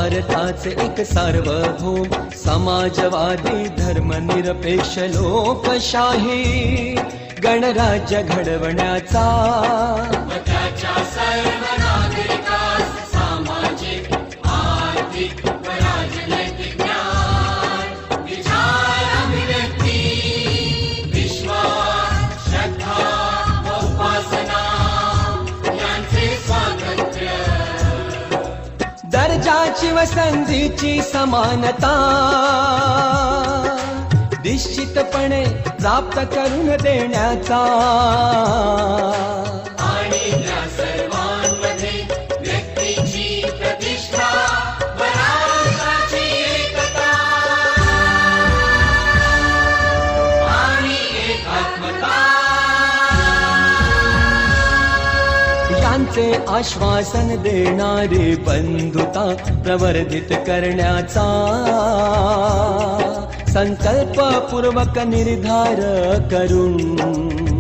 भारताचे एक सार्वभौम समाजवादी धर्मनिरपेक्ष लोकशाही गणराज्य घडवण्याचा त्याच्या सर्व नागरिकास सामाजिक आर्थिक व राजनैतिक ज्ञान विचार अभिव्यक्ती विश्वास श्रद्धा व उपासना यांचे स्वातंत्र्य दर्जाची व संधीची समानता निश्चितपणे प्राप्त करून देण्याचा आणि त्या सर्वांमध्ये व्यक्तीची प्रतिष्ठा व राष्ट्राची एकता आणि एकात्मता यांचे आश्वासन देणारी बंधुता प्रवर्धित करण्याचा संकल्पपूर्वक निर्धार करून